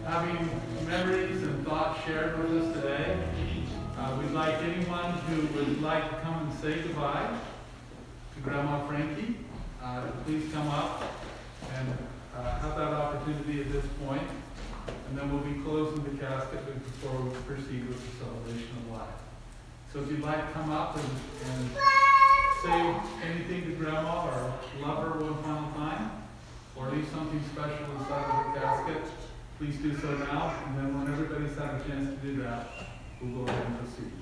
having memories and thoughts shared with us today. We'd like anyone who would like to come and say goodbye to Grandma Frankie to please come up and have that opportunity at this point. And then we'll be closing the casket before we proceed with the celebration of life. So if you'd like to come up and say anything to Grandma or love her one final time, or leave something special inside of the casket, please do so now. And then when everybody's had a chance to do that, we'll go ahead and proceed.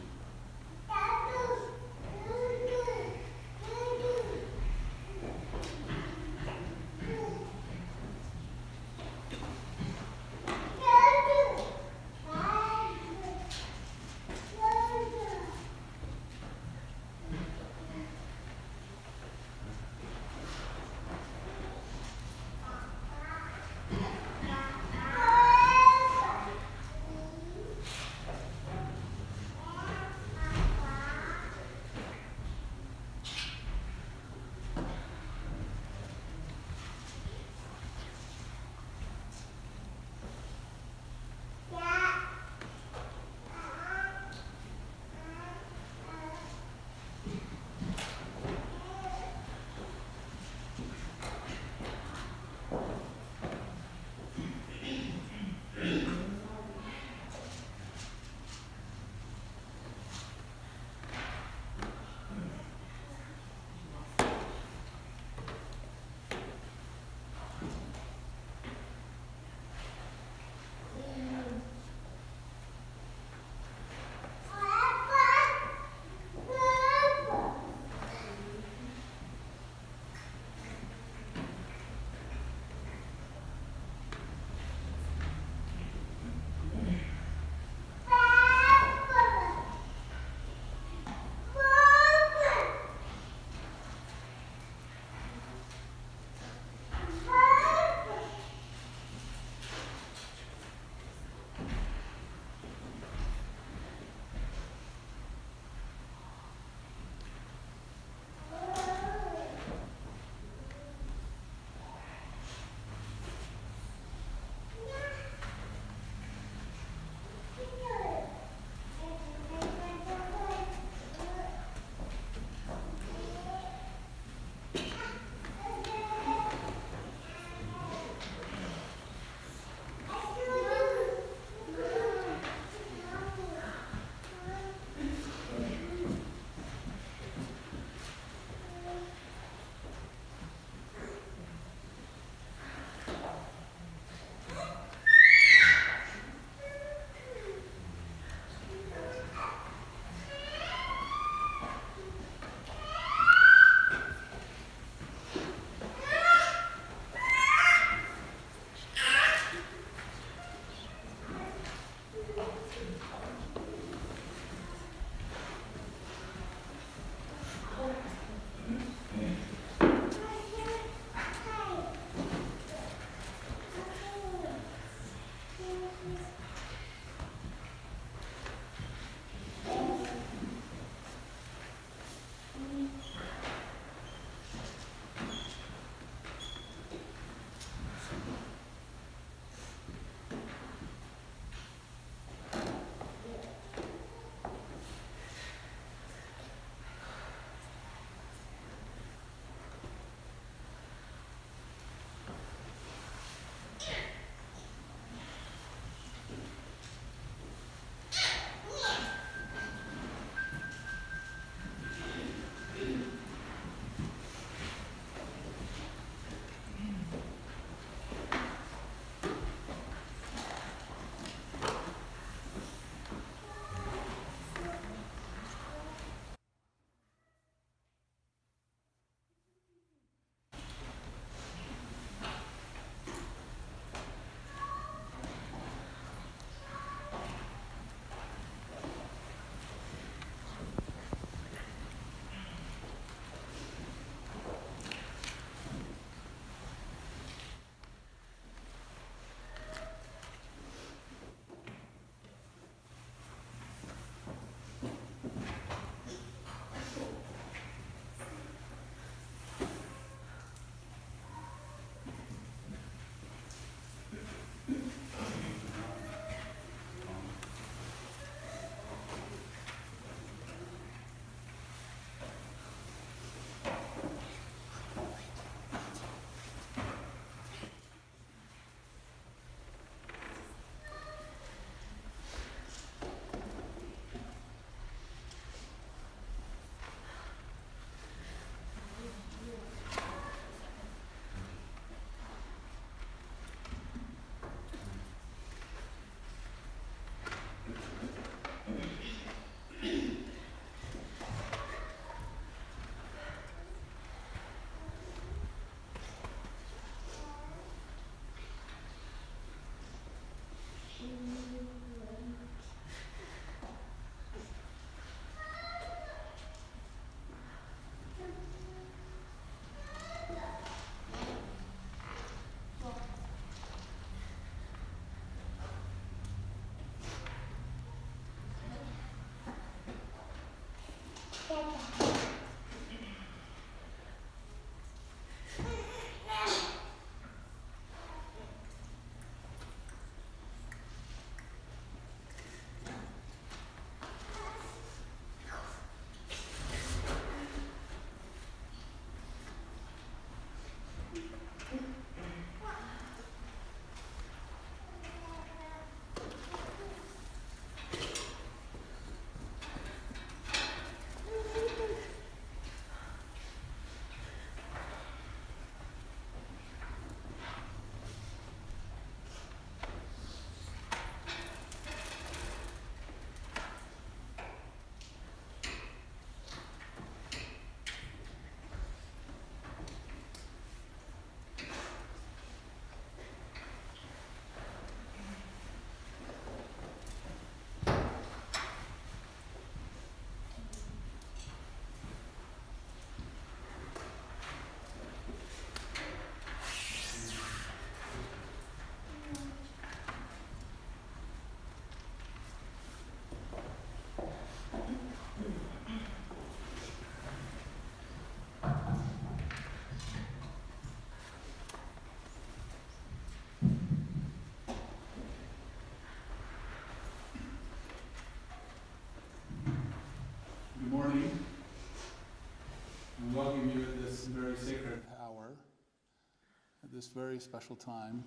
this very special time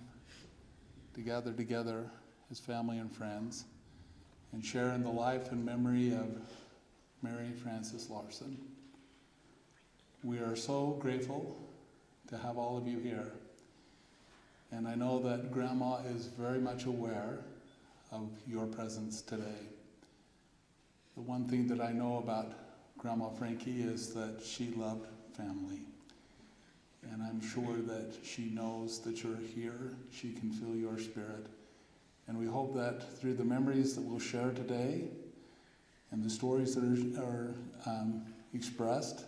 to gather together as family and friends and share in the life and memory of Mary Frances Larsen. We are so grateful to have all of you here. And I know that Grandma is very much aware of your presence today. The one thing that I know about Grandma Frankie is that she loved family. And I'm sure that she knows that you're here. She can feel your spirit. And we hope that through the memories that we'll share today and the stories that are expressed,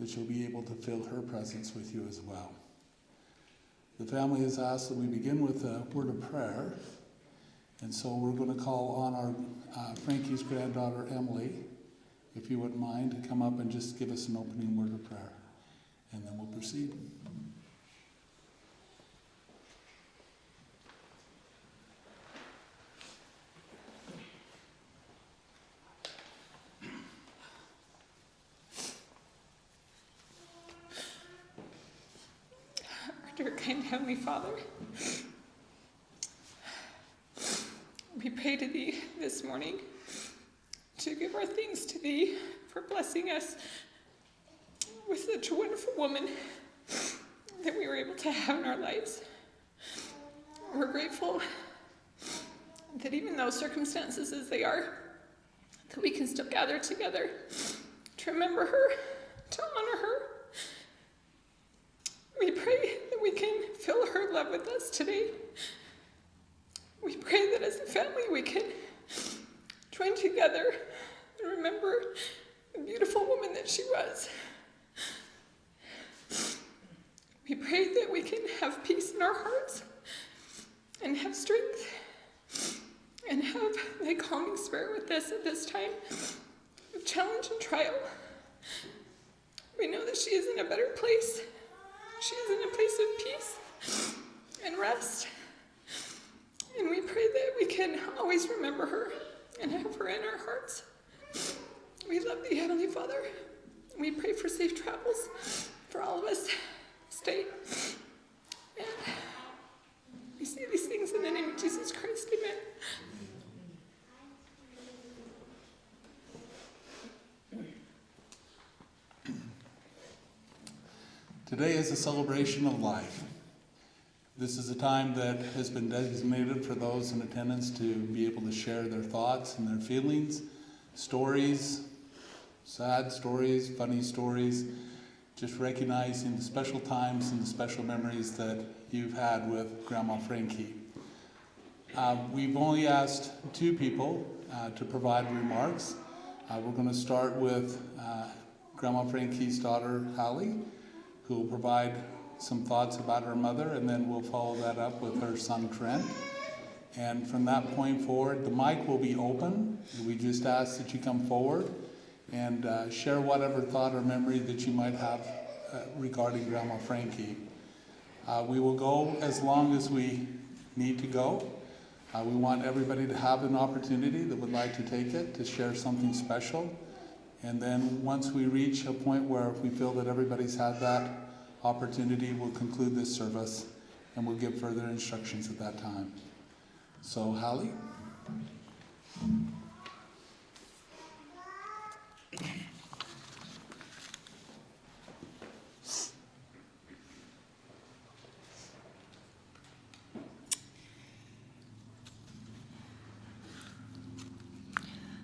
that you'll be able to feel her presence with you as well. The family has asked that we begin with a word of prayer. And so we're going to call on our Frankie's granddaughter, Emily, if you wouldn't mind, to come up and just give us an opening word of prayer. And then we'll proceed. Our dear kind Heavenly Father, we pray to Thee this morning to give our thanks to Thee for blessing us with such a wonderful woman that we were able to have in our lives. We're grateful that even though circumstances as they are, that we can still gather together to remember her, to honor her. We pray that we can feel her love with us today. We pray that as a family we can join together and remember the beautiful woman that she was. We pray that we can have peace in our hearts and have strength and have the calming spirit with us at this time of challenge and trial. We know that she is in a better place. She is in a place of peace and rest. And we pray that we can always remember her and have her in our hearts. We love Thee, Heavenly Father. We pray for safe travels for all of us. Stay. And we say these things in the name of Jesus Christ. Amen. Today is a celebration of life. This is a time that has been designated for those in attendance to be able to share their thoughts and their feelings, stories, sad stories, funny stories, just recognizing the special times and the special memories that you've had with Grandma Frankie. We've only asked 2 people to provide remarks. We're going to start with Grandma Frankie's daughter, Hallie, who will provide some thoughts about her mother, and then we'll follow that up with her son, Trent. And from that point forward, the mic will be open. We just ask that you come forward and share whatever thought or memory that you might have regarding Grandma Frankie. We will go as long as we need to go. We want everybody to have an opportunity that would like to take it, to share something special. And then once we reach a point where we feel that everybody's had that opportunity, we'll conclude this service and we'll give further instructions at that time. So, Hallie?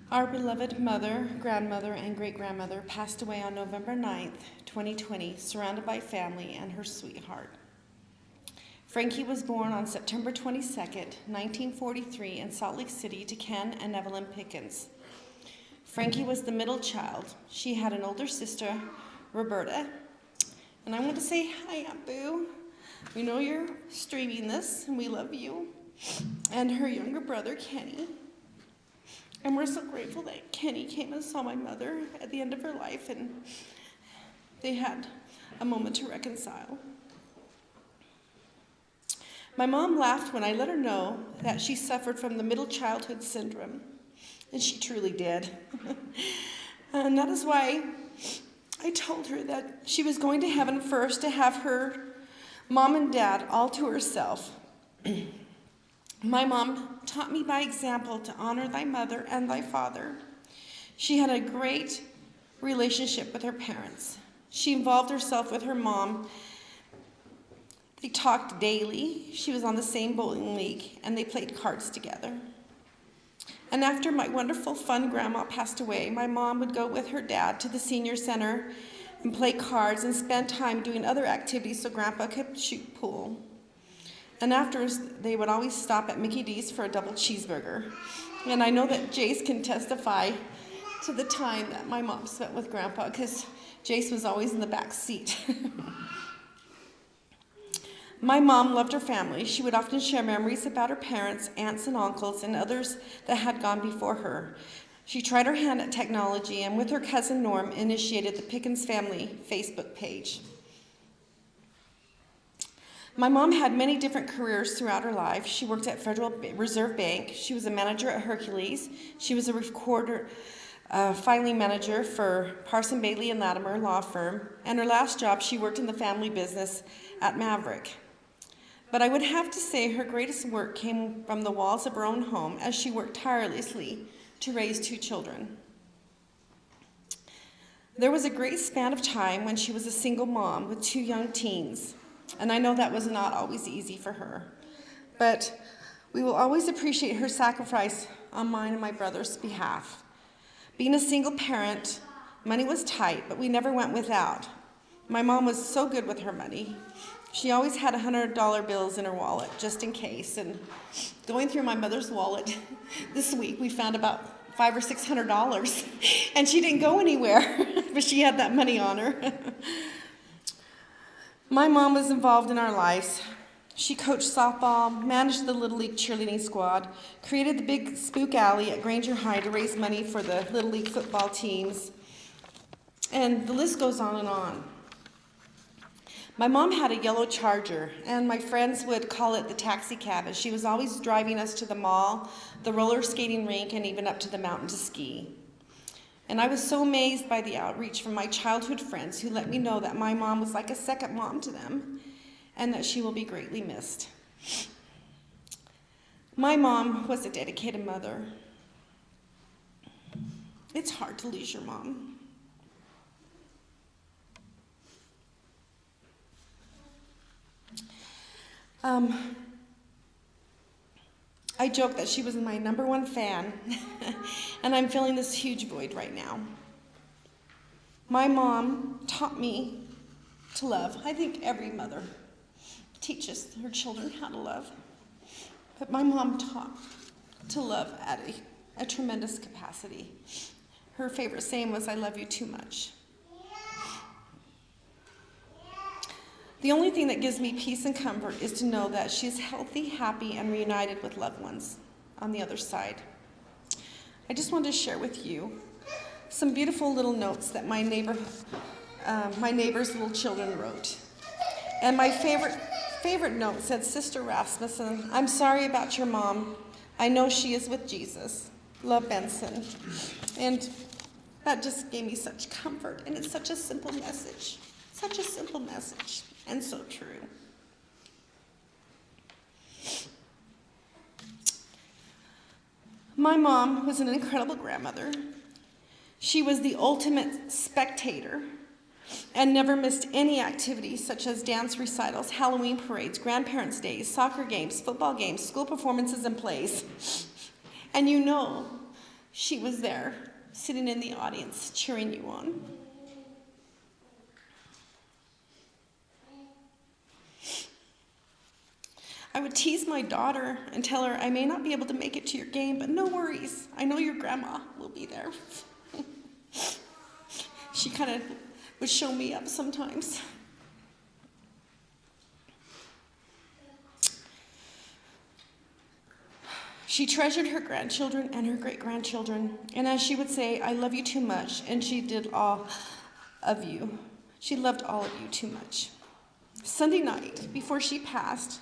Our beloved mother, grandmother, and great-grandmother passed away on November 9th, 2020, surrounded by family and her sweetheart. Frankie was born on September 22nd, 1943 in Salt Lake City to Ken and Evelyn Pickens. Frankie was the middle child. She had an older sister, Roberta. And I want to say hi, Aunt Boo. We know you're streaming this, and we love you. And her younger brother, Kenny. And we're so grateful that Kenny came and saw my mother at the end of her life, and they had a moment to reconcile. My mom laughed when I let her know that she suffered from the middle childhood syndrome, and she truly did. And that is why I told her that she was going to heaven first to have her Mom and Dad all to herself. My mom taught me by example to honor thy mother and thy father. She had a great relationship with her parents. She involved herself with her mom. They talked daily. She was on the same bowling league, and they played cards together. And after my wonderful, fun grandma passed away, my mom would go with her dad to the senior center and play cards and spend time doing other activities so Grandpa could shoot pool. And afterwards, they would always stop at Mickey D's for a double cheeseburger. And I know that Jace can testify to the time that my mom spent with Grandpa, because Jace was always in the back seat. My mom loved her family. She would often share memories about her parents, aunts and uncles, and others that had gone before her. She tried her hand at technology, and with her cousin Norm, initiated the Pickens Family Facebook page. My mom had many different careers throughout her life. She worked at Federal Reserve Bank. She was a manager at Hercules. She was a recorder, filing manager for Parson Bailey and Latimer law firm. And her last job, she worked in the family business at Maverick. But I would have to say her greatest work came from the walls of her own home as she worked tirelessly to raise 2 children. There was a great span of time when she was a single mom with 2 young teens, and I know that was not always easy for her. But we will always appreciate her sacrifice on mine and my brother's behalf. Being a single parent, money was tight, but we never went without. My mom was so good with her money. She always had $100 bills in her wallet, just in case. And going through my mother's wallet this week, we found about $500 or $600. And she didn't go anywhere, but she had that money on her. My mom was involved in our lives. She coached softball, managed the Little League cheerleading squad, created the big spook alley at Granger High to raise money for the Little League football teams. And the list goes on and on. My mom had a yellow Charger, and my friends would call it the taxi cab, as she was always driving us to the mall, the roller skating rink, and even up to the mountain to ski. And I was so amazed by the outreach from my childhood friends who let me know that my mom was like a second mom to them, and that she will be greatly missed. My mom was a dedicated mother. It's hard to lose your mom. I joke that she was my #1 fan, and I'm feeling this huge void right now. My mom taught me to love. I think every mother teaches her children how to love. But my mom taught to love at a tremendous capacity. Her favorite saying was, "I love you too much." The only thing that gives me peace and comfort is to know that she's healthy, happy, and reunited with loved ones on the other side. I just wanted to share with you some beautiful little notes that my neighbor's little children wrote. And my favorite note said, "Sister Rasmussen, I'm sorry about your mom. I know she is with Jesus. Love, Benson." And that just gave me such comfort, and it's such a simple message. Such a simple message, and so true. My mom was an incredible grandmother. She was the ultimate spectator and never missed any activities such as dance recitals, Halloween parades, grandparents' days, soccer games, football games, school performances and plays. And you know she was there, sitting in the audience, cheering you on. I would tease my daughter and tell her, "I may not be able to make it to your game, but no worries. I know your grandma will be there." She kind of would show me up sometimes. She treasured her grandchildren and her great-grandchildren, and as she would say, "I love you too much," and she did all of you. She loved all of you too much. Sunday night, before she passed,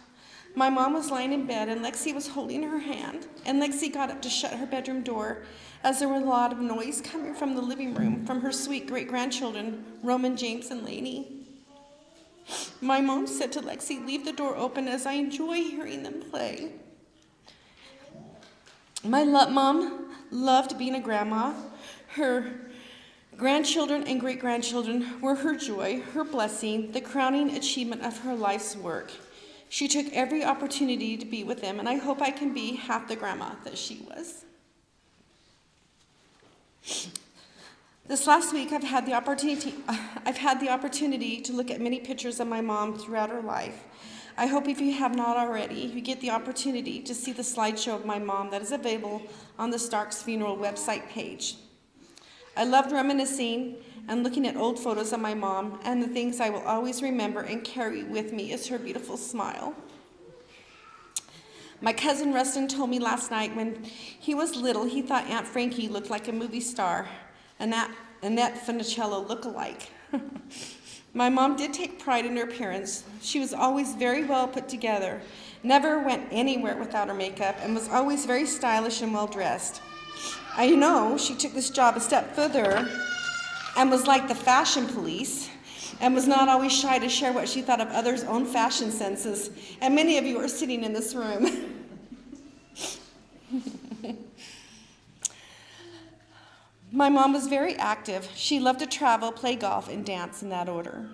my mom was lying in bed, and Lexi was holding her hand, and Lexi got up to shut her bedroom door as there was a lot of noise coming from the living room from her sweet great-grandchildren, Roman, James, and Lainey. My mom said to Lexi, leave the door open as I enjoy hearing them play. My mom loved being a grandma. Her grandchildren and great-grandchildren were her joy, her blessing, the crowning achievement of her life's work. She took every opportunity to be with them, and I hope I can be half the grandma that she was. This last week, I've had the opportunity to look at many pictures of my mom throughout her life. I hope if you have not already, you get the opportunity to see the slideshow of my mom that is available on the Starks Funeral website page. I loved reminiscing and looking at old photos of my mom, and the things I will always remember and carry with me is her beautiful smile. My cousin Rustin told me last night when he was little, he thought Aunt Frankie looked like a movie star, Annette Funicello look-alike. My mom did take pride in her appearance. She was always very well put together, never went anywhere without her makeup, and was always very stylish and well-dressed. I know she took this job a step further and was like the fashion police and was not always shy to share what she thought of others' own fashion senses, and many of you are sitting in this room. My mom was very active. She loved to travel, play golf, and dance in that order.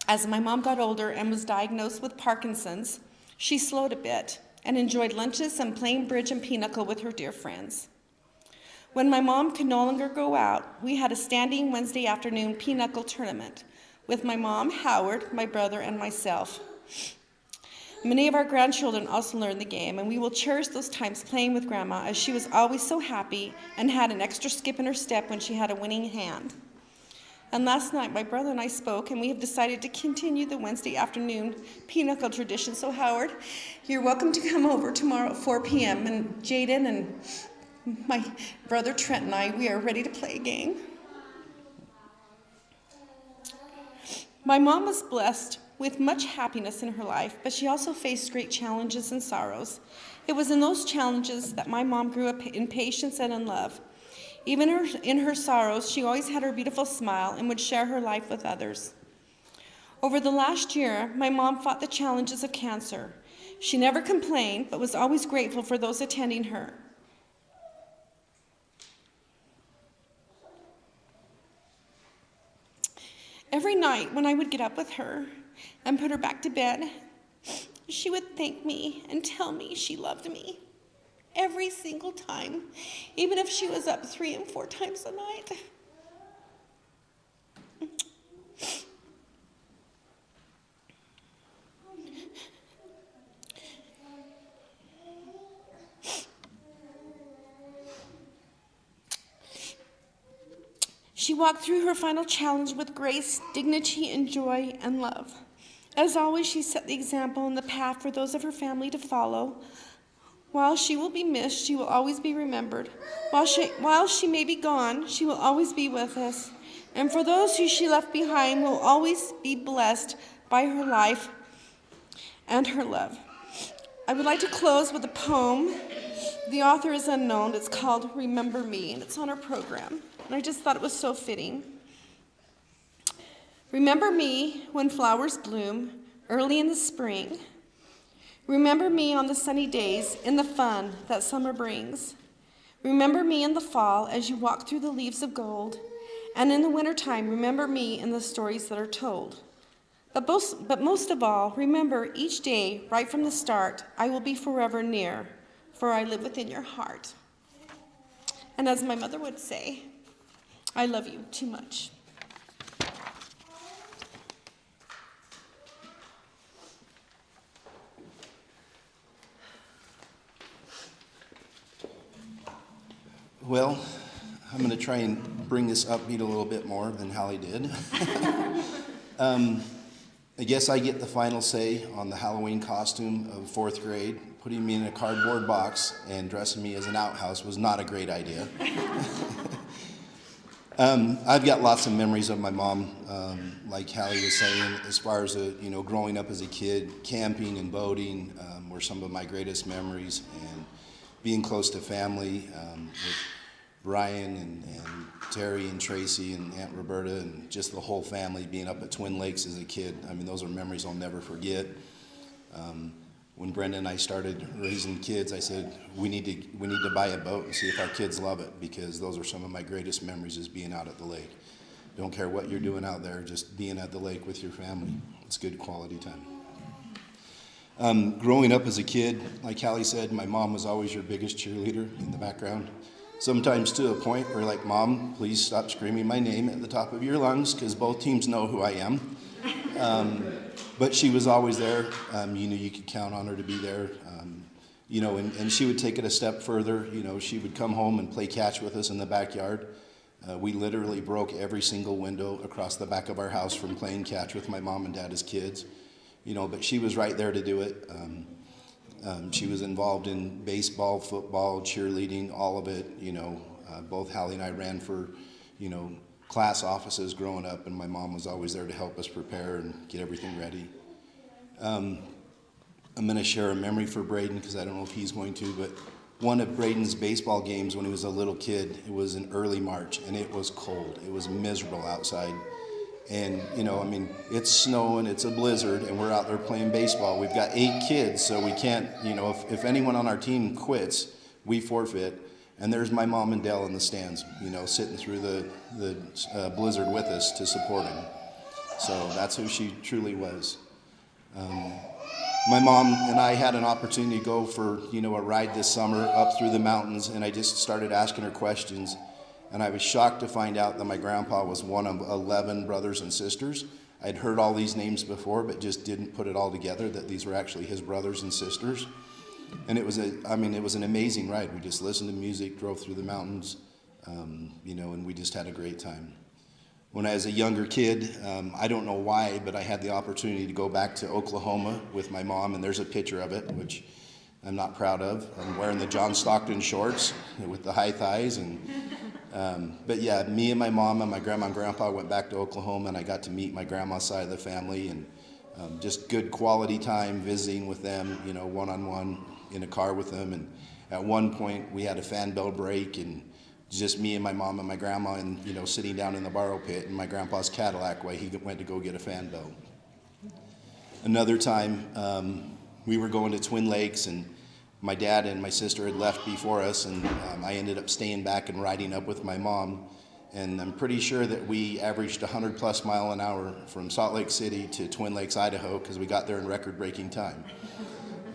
As my mom got older and was diagnosed with Parkinson's, she slowed a bit and enjoyed lunches and playing bridge and pinochle with her dear friends. When my mom could no longer go out, we had a standing Wednesday afternoon pinochle tournament with my mom, Howard, my brother, and myself. Many of our grandchildren also learned the game, and we will cherish those times playing with Grandma, as she was always so happy and had an extra skip in her step when she had a winning hand. And last night, my brother and I spoke, and we have decided to continue the Wednesday afternoon pinochle tradition. So Howard, you're welcome to come over tomorrow at 4 p.m. And Jaden and my brother Trent and I, we are ready to play a game. My mom was blessed with much happiness in her life, but she also faced great challenges and sorrows. It was in those challenges that my mom grew up in patience and in love. Even in her sorrows, she always had her beautiful smile and would share her life with others. Over the last year, my mom fought the challenges of cancer. She never complained, but was always grateful for those attending her. Every night when I would get up with her and put her back to bed, she would thank me and tell me she loved me. Every single time, even if she was up 3 and 4 times a night. She walked through her final challenge with grace, dignity, and joy and love. As always, she set the example and the path for those of her family to follow. While she will be missed, she will always be remembered. While she may be gone, she will always be with us. And for those who she left behind, will always be blessed by her life and her love. I would like to close with a poem. The author is unknown. It's called Remember Me, and it's on our program. And I just thought it was so fitting. Remember me when flowers bloom early in the spring. Remember me on the sunny days in the fun that summer brings. Remember me in the fall as you walk through the leaves of gold. And in the wintertime, remember me in the stories that are told. But most of all, remember each day, right from the start, I will be forever near, for I live within your heart. And as my mother would say, I love you too much. Well, I'm going to try and bring this upbeat a little bit more than Hallie did. I guess I get the final say on the Halloween costume of 4th grade. Putting me in a cardboard box and dressing me as an outhouse was not a great idea. I've got lots of memories of my mom, like Hallie was saying, as far as growing up as a kid. Camping and boating were some of my greatest memories, and being close to family, with Ryan and Terry and Tracy and Aunt Roberta and just the whole family being up at Twin Lakes as a kid. I mean, those are memories I'll never forget. When Brenda and I started raising kids, I said, we need to buy a boat and see if our kids love it, because those are some of my greatest memories, is being out at the lake. Don't care what you're doing out there, just being at the lake with your family. It's good quality time. Growing up as a kid, like Callie said, my mom was always your biggest cheerleader in the background. Sometimes to a point where, like, Mom, please stop screaming my name at the top of your lungs, because both teams know who I am. But she was always there. You could count on her to be there. And she would take it a step further. She would come home and play catch with us in the backyard. We literally broke every single window across the back of our house from playing catch with my mom and dad as kids. But she was right there to do it. She was involved in baseball, football, cheerleading, all of it. Both Hallie and I ran for, class offices growing up, and my mom was always there to help us prepare and get everything ready. I'm going to share a memory for Braden, because I don't know if he's going to, but one of Braden's baseball games when he was a little kid, it was in early March, and it was cold. It was miserable outside. And, it's snowing, it's a blizzard, and we're out there playing baseball. We've got 8 kids, so we can't, if anyone on our team quits, we forfeit. And there's my mom and Dale in the stands, sitting through the blizzard with us to support him. So that's who she truly was. My mom and I had an opportunity to go for, a ride this summer up through the mountains, and I just started asking her questions. And I was shocked to find out that my grandpa was one of 11 brothers and sisters. I'd heard all these names before, but just didn't put it all together that these were actually his brothers and sisters. And it was an amazing ride. We just listened to music, drove through the mountains, and we just had a great time. When I was a younger kid, I don't know why, but I had the opportunity to go back to Oklahoma with my mom, and there's a picture of it, which I'm not proud of. I'm wearing the John Stockton shorts with the high thighs, but yeah, me and my mom and my grandma and grandpa went back to Oklahoma, and I got to meet my grandma's side of the family, and just good quality time visiting with them, one-on-one in a car with them. And at one point we had a fan bell break, and just me and my mom and my grandma, and sitting down in the borrow pit in my grandpa's Cadillac while he went to go get a fan bell. Another time we were going to Twin Lakes, and my dad and my sister had left before us, and I ended up staying back and riding up with my mom. And I'm pretty sure that we averaged 100+ miles an hour from Salt Lake City to Twin Lakes, Idaho, because we got there in record-breaking time.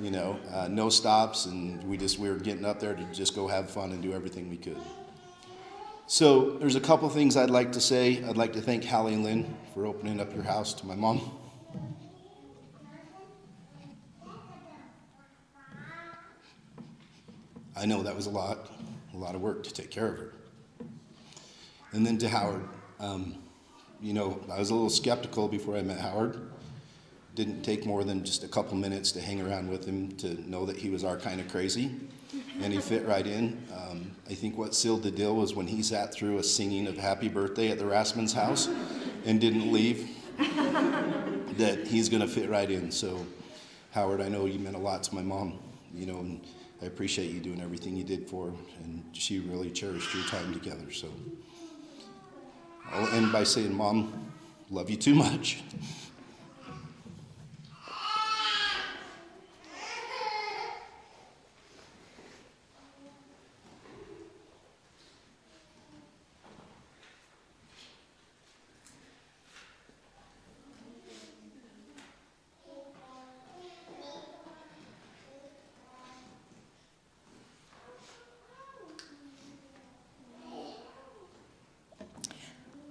No stops, and we were getting up there to just go have fun and do everything we could. So there's a couple things I'd like to say. I'd like to thank Hallie and Lynn for opening up your house to my mom. I know that was a lot of work to take care of her. And then to Howard, I was a little skeptical before I met Howard. Didn't take more than just a couple minutes to hang around with him to know that he was our kind of crazy, and he fit right in. I think what sealed the deal was when he sat through a singing of Happy Birthday at the Rassman's house and didn't leave, that he's going to fit right in. So, Howard, I know you meant a lot to my mom, and I appreciate you doing everything you did for her, and she really cherished your time together. So I'll end by saying, Mom, love you too much.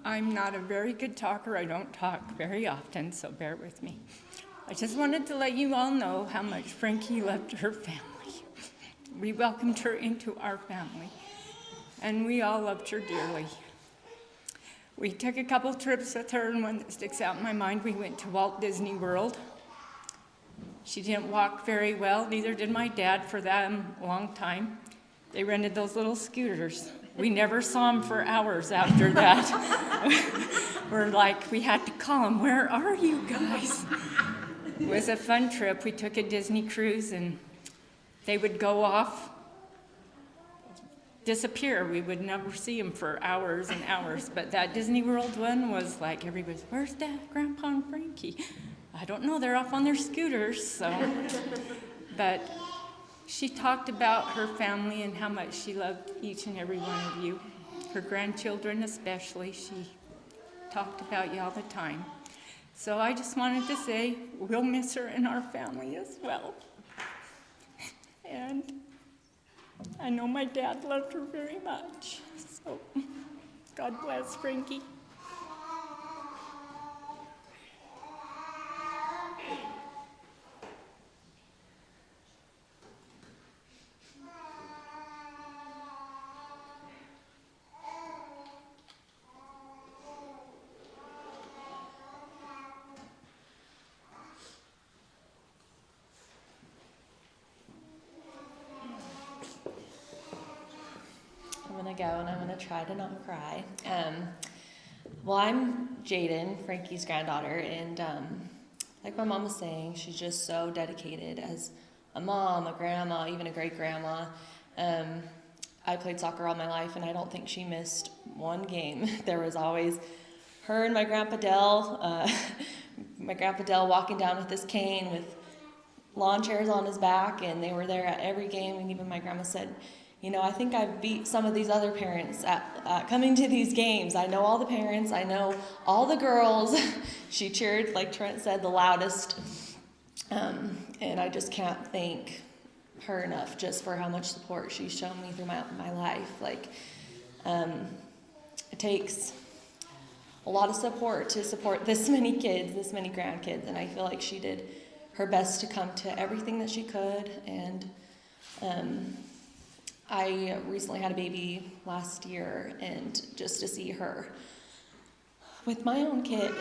I'm not a very good talker. I don't talk very often, so bear with me. I just wanted to let you all know how much Frankie loved her family. We welcomed her into our family, and we all loved her dearly. We took a couple trips with her, and one that sticks out in my mind, we went to Walt Disney World. She didn't walk very well, neither did my dad for that long time. They rented those little scooters. We never saw them for hours after that. We had to call them, where are you guys? It was a fun trip. We took a Disney cruise, and they would go off disappear. We would never see them for hours and hours. But that Disney World one was like, everybody's, where's Dad, Grandpa, and Frankie? I don't know, they're off on their scooters, so. But she talked about her family and how much she loved each and every one of you. Her grandchildren especially, she talked about you all the time. So I just wanted to say, we'll miss her in our family as well. And I know my dad loved her very much. So God bless Frankie. I'm gonna go and I'm gonna try to not cry. Well, I'm Jaden, Frankie's granddaughter, and like my mom was saying, she's just so dedicated as a mom, a grandma, even a great grandma. I played soccer all my life, and I don't think she missed one game. There was always her and my Grandpa Dell, walking down with this cane with lawn chairs on his back, and they were there at every game. And even my grandma said, you know, I think I've beat some of these other parents at coming to these games. I know all the parents. I know all the girls. She cheered, like Trent said, the loudest. And I just can't thank her enough just for how much support she's shown me through my life. Like, it takes a lot of support to support this many kids, this many grandkids. And I feel like she did her best to come to everything that she could. And I recently had a baby last year, and just to see her with my own kid,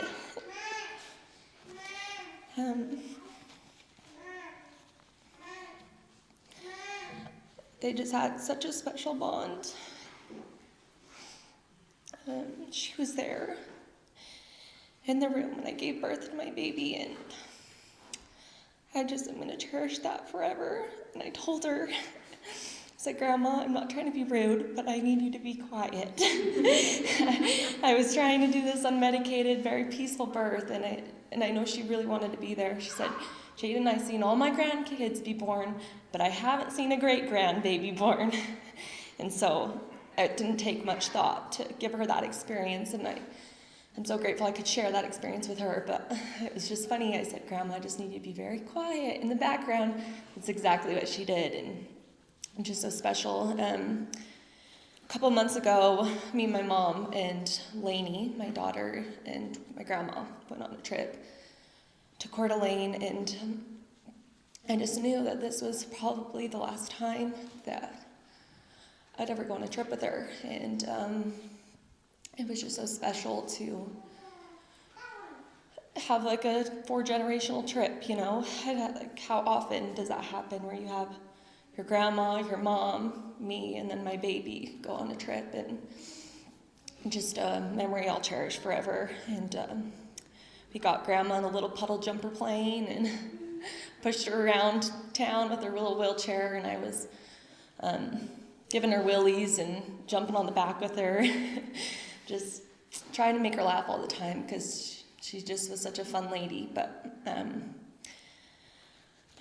they just had such a special bond. She was there in the room when I gave birth to my baby, and I just am going to cherish that forever. And I told her, I said, Grandma, I'm not trying to be rude, but I need you to be quiet. I was trying to do this unmedicated, very peaceful birth, and I know she really wanted to be there. She said, Jaden, I've seen all my grandkids be born, but I haven't seen a great-grandbaby born. And so it didn't take much thought to give her that experience, and I'm so grateful I could share that experience with her. But it was just funny. I said, Grandma, I just need you to be very quiet in the background. That's exactly what she did, and just so special. A couple months ago, me and my mom and Lainey, my daughter, and my grandma went on a trip to Coeur d'Alene, and I just knew that this was probably the last time that I'd ever go on a trip with her. And it was just so special to have like a 4-generational trip, you know? Like, how often does that happen where you have your grandma, your mom, me, and then my baby go on a trip? And just a memory I'll cherish forever. And we got Grandma in a little puddle jumper plane and pushed her around town with her little wheelchair, and I was giving her willies and jumping on the back with her, just trying to make her laugh all the time because she just was such a fun lady. But I'm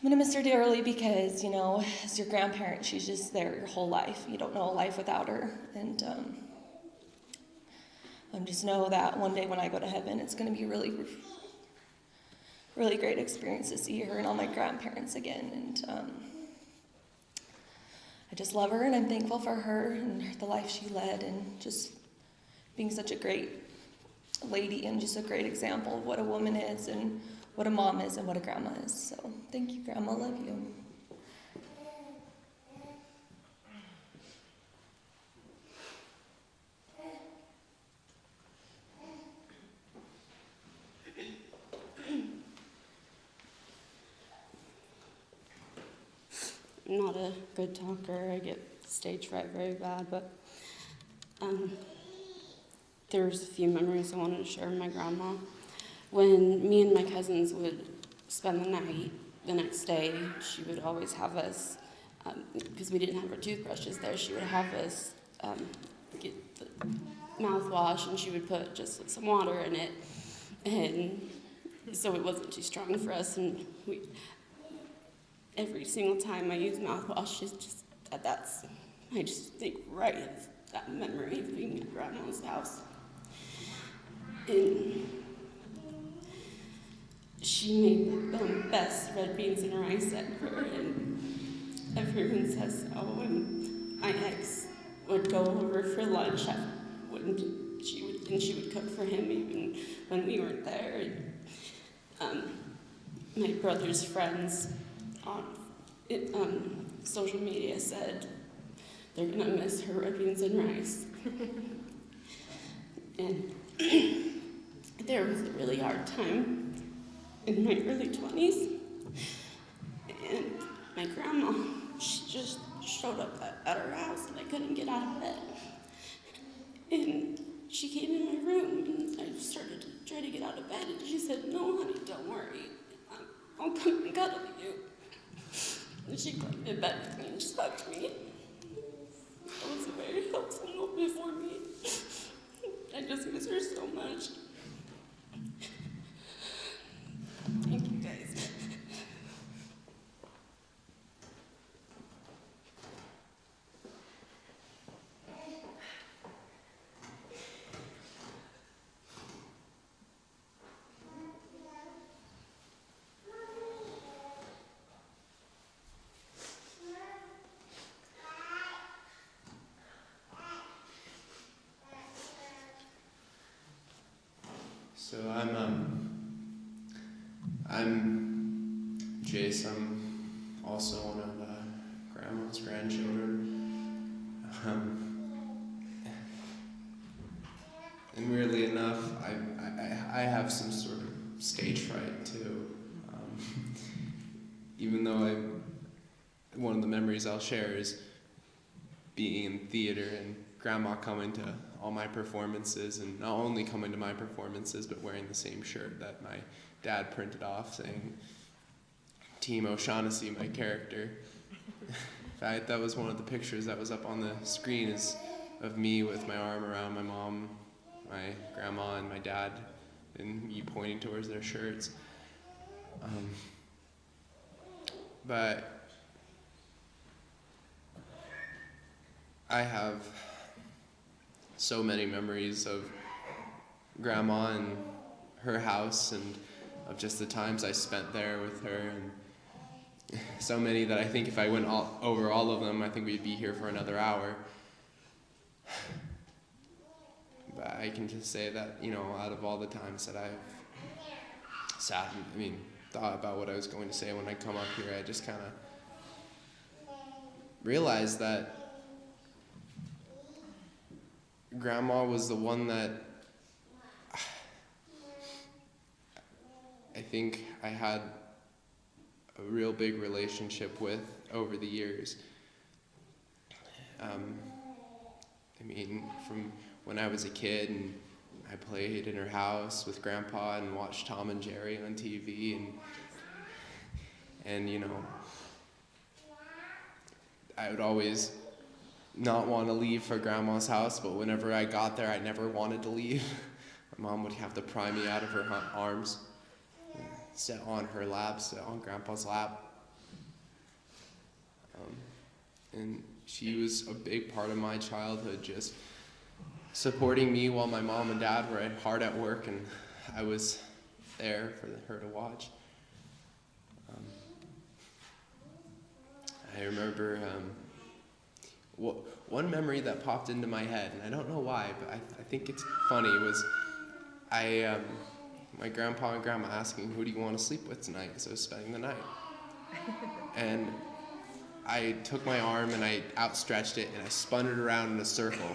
going to miss her dearly because, you know, as your grandparent, she's just there your whole life. You don't know a life without her. And I just know that one day when I go to heaven, it's going to be a really, really great experience to see her and all my grandparents again. And I just love her, and I'm thankful for her and the life she led, and just being such a great lady and just a great example of what a woman is and what a mom is and what a grandma is. So thank you, Grandma. Love you. I'm not a good talker. I get stage fright very bad, but there's a few memories I wanted to share with my grandma. When me and my cousins would spend the night, the next day she would always have us because we didn't have our toothbrushes there, she would have us get the mouthwash, and she would put just some water in it, and so it wasn't too strong for us. And every single time I use mouthwash, it's just I just think right of that memory of being at Grandma's house. And she made the best red beans and rice ever, and everyone says so. And my ex would go over for lunch when she would cook for him even when we weren't there. And my brother's friends on social media said they're gonna miss her red beans and rice. And there was a really hard time in my early 20s, and my grandma, she just showed up at our house, and I couldn't get out of bed. And she came in my room, and I started to try to get out of bed, and she said, "No, honey, don't worry. I'll come and cuddle you." And she climbed in bed with me and just hugged me. That was a very helpful moment for me. I just miss her so much. Thank you, guys. So I'm Jace. I'm also one of Grandma's grandchildren. And weirdly enough, I have some sort of stage fright too. Even though one of the memories I'll share is being in theater and Grandma coming to all my performances, and not only coming to my performances, but wearing the same shirt that my dad printed off saying, Team O'Shaughnessy, my character. In fact, that was one of the pictures that was up on the screen, is of me with my arm around my mom, my grandma, and my dad, and me pointing towards their shirts. But I have so many memories of Grandma and her house, and of just the times I spent there with her, and so many that I think if I went over all of them, I think we'd be here for another hour. But I can just say that, out of all the times that I've sat and, thought about what I was going to say when I come up here, I just kind of realized that Grandma was the one that I think I had a real big relationship with over the years. From when I was a kid and I played in her house with Grandpa and watched Tom and Jerry on TV, and I would always not want to leave for Grandma's house, but whenever I got there, I never wanted to leave. My mom would have to pry me out of her arms, sit on her lap, sit on Grandpa's lap. And she was a big part of my childhood, just supporting me while my mom and dad were hard at work, and I was there for her to watch. I remember one memory that popped into my head, and I don't know why, but I think it's funny, was my grandpa and grandma asking, who do you want to sleep with tonight, because I was spending the night. And I took my arm and I outstretched it and I spun it around in a circle.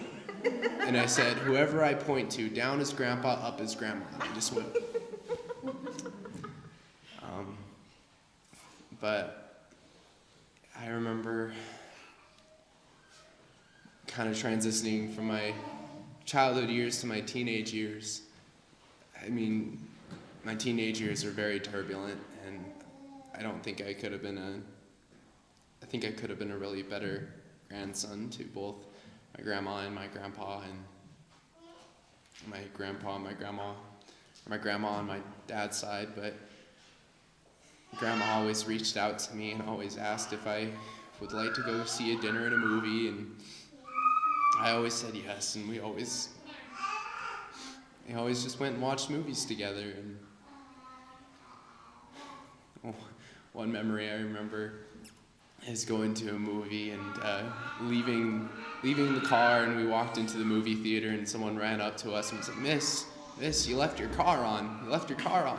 And I said, whoever I point to, down is Grandpa, up is Grandma. And I just went. But I remember kind of transitioning from my childhood years to my teenage years. My teenage years were very turbulent, and I don't think I could have been a I think I could have been a really better grandson to both my grandma and my grandpa, and my grandpa and my grandma, or my grandma on my dad's side, but Grandma always reached out to me and always asked if I would like to go see a dinner and a movie, and I always said yes, and we always just went and watched movies together. And one memory I remember is going to a movie and leaving the car, and we walked into the movie theater, and someone ran up to us and was like, Miss, you left your car on. You left your car on.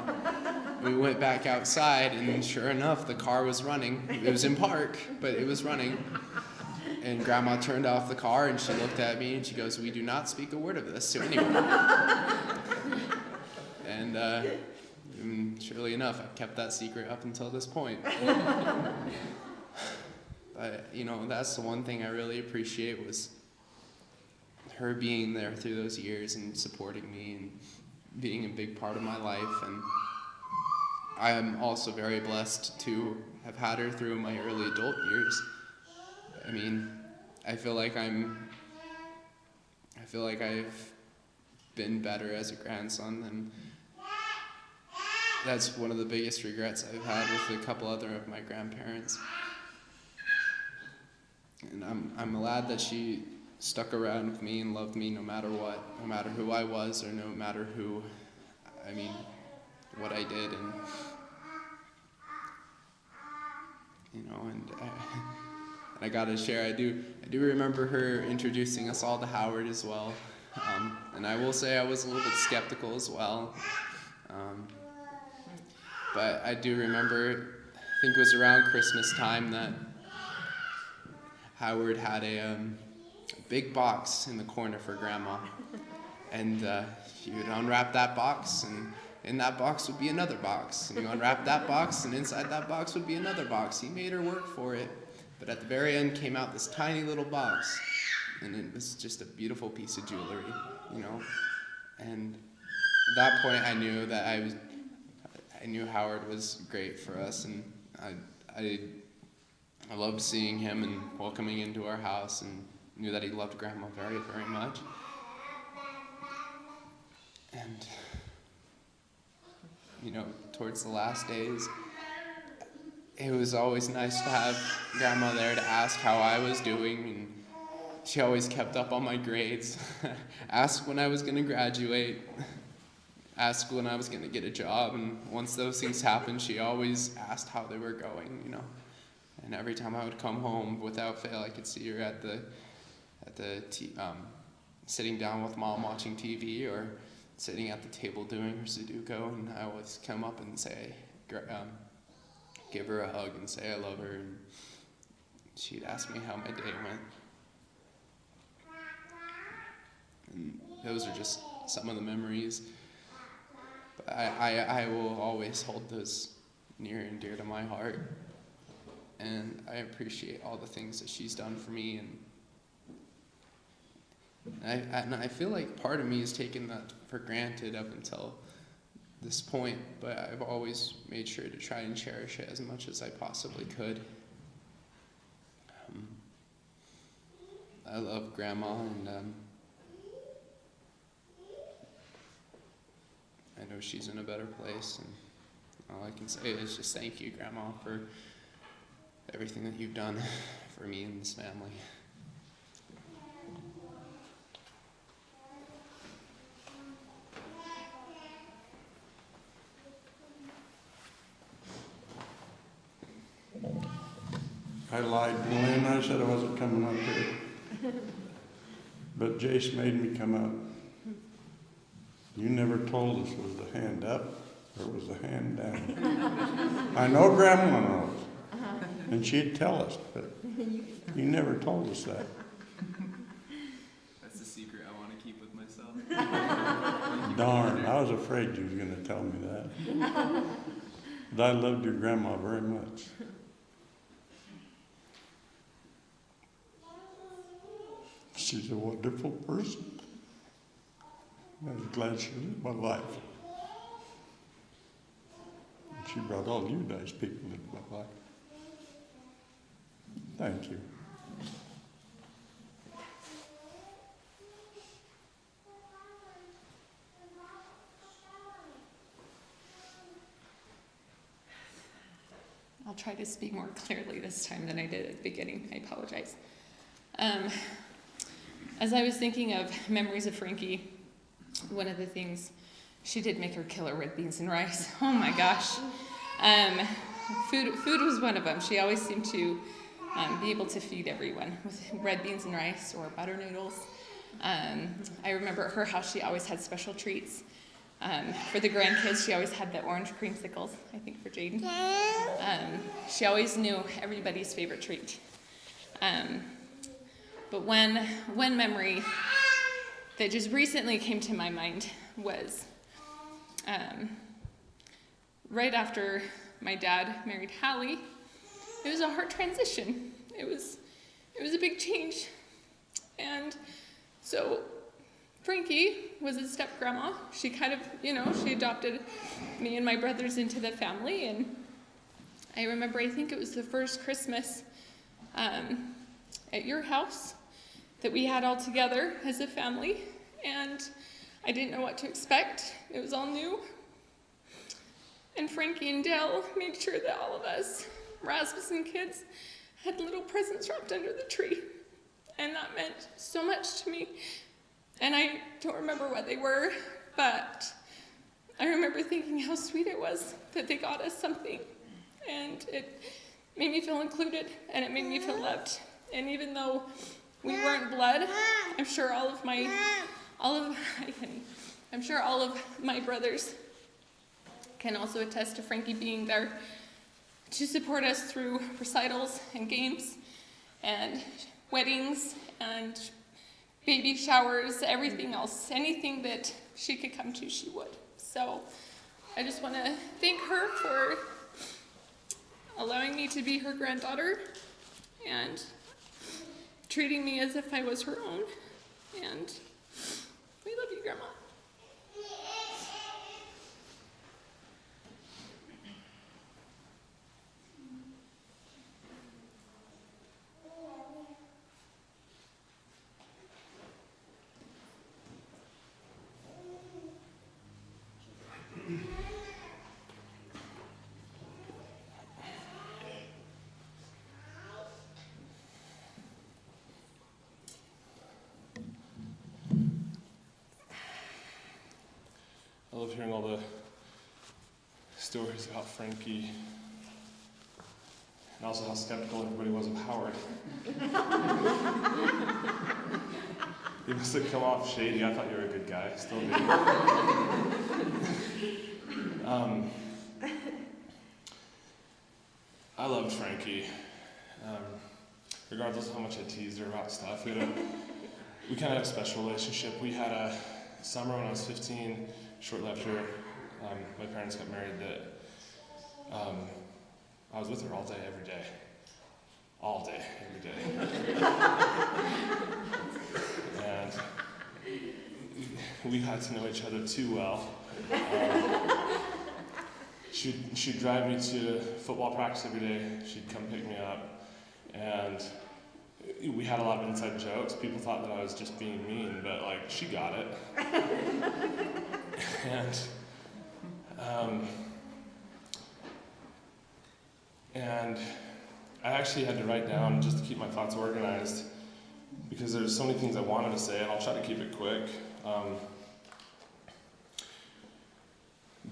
We went back outside, and sure enough, the car was running. It was in park, but it was running. And Grandma turned off the car, and she looked at me, and she goes, "We do not speak a word of this to anyone." And surely enough, I've kept that secret up until this point. But, that's the one thing I really appreciate, was her being there through those years and supporting me and being a big part of my life. And I am also very blessed to have had her through my early adult years. I mean, I feel like I've been better as a grandson, and that's one of the biggest regrets I've had with a couple other of my grandparents. And I'm glad that she stuck around with me and loved me no matter what, no matter who I was, or no matter what I did. And I gotta share, I do remember her introducing us all to Howard as well. And I will say I was a little bit skeptical as well. But I do remember, I think it was around Christmas time, that Howard had a big box in the corner for Grandma. And she would unwrap that box, and in that box would be another box. And you unwrap that box, and inside that box would be another box. He made her work for it. But at the very end came out this tiny little box. And it was just a beautiful piece of jewelry, And at that point I knew that I knew Howard was great for us, and I loved seeing him and welcoming into our house, and knew that he loved Grandma very, very much. And, towards the last days, it was always nice to have Grandma there to ask how I was doing, and she always kept up on my grades, asked when I was going to graduate, asked when I was going to get a job, and once those things happened, she always asked how they were going, And every time I would come home, without fail, I could see her sitting down with Mom watching TV, or sitting at the table doing her Sudoku, and I always come up and say, give her a hug and say I love her, and she'd ask me how my day went. And those are just some of the memories. But I will always hold those near and dear to my heart. And I appreciate all the things that she's done for me. And I feel like part of me has taken that for granted up until this point, but I've always made sure to try and cherish it as much as I possibly could. I love Grandma, and I know she's in a better place, and all I can say is just thank you, Grandma, for everything that you've done for me and this family. I lied to Lynn. I said I wasn't coming up here. But Jace made me come up. You never told us, was the hand up or was the hand down? I know Grandma knows. And she'd tell us, but you never told us that. That's a secret I want to keep with myself. Darn, I was afraid you was going to tell me that. But I loved your grandma very much. She's a wonderful person. I'm glad she was in my life. And she brought all you nice people into my life. Thank you. I'll try to speak more clearly this time than I did at the beginning. I apologize. As I was thinking of memories of Frankie, one of the things, she did make her killer red beans and rice. Oh my gosh. Food was one of them. She always seemed to be able to feed everyone with red beans and rice or butter noodles. I remember at her house she always had special treats. For the grandkids, she always had the orange creamsicles, I think for Jaden. She always knew everybody's favorite treat. But one memory that just recently came to my mind was right after my dad married Hallie. It was a hard transition. It was a big change. And so Frankie was a step-grandma. She kind of, she adopted me and my brothers into the family. And I remember, I think it was the first Christmas at your house that we had all together as a family. And I didn't know what to expect. It was all new. And Frankie and Dale made sure that all of us, Rasmussen kids, had little presents wrapped under the tree. And that meant so much to me. And I don't remember what they were, but I remember thinking how sweet it was that they got us something. And it made me feel included, and it made me feel loved. And even though we weren't blood, I'm sure all of my brothers can also attest to Frankie being there to support us through recitals and games and weddings and baby showers, everything else. Anything that she could come to, she would. So I just want to thank her for allowing me to be her granddaughter and treating me as if I was her own. And we love you, Grandma. I love hearing all the stories about Frankie, and also how skeptical everybody was of Howard. You must have come off shady. I thought you were a good guy. Still do. I loved Frankie. Regardless of how much I teased her about stuff, we kind of had a special relationship. We had a summer when I was 15, shortly after my parents got married, that I was with her all day, every day. All day, every day. And we got to know each other too well. She'd drive me to football practice every day. She'd come pick me up. And we had a lot of inside jokes. People thought that I was just being mean, but she got it. And I actually had to write down just to keep my thoughts organized, because there's so many things I wanted to say, and I'll try to keep it quick.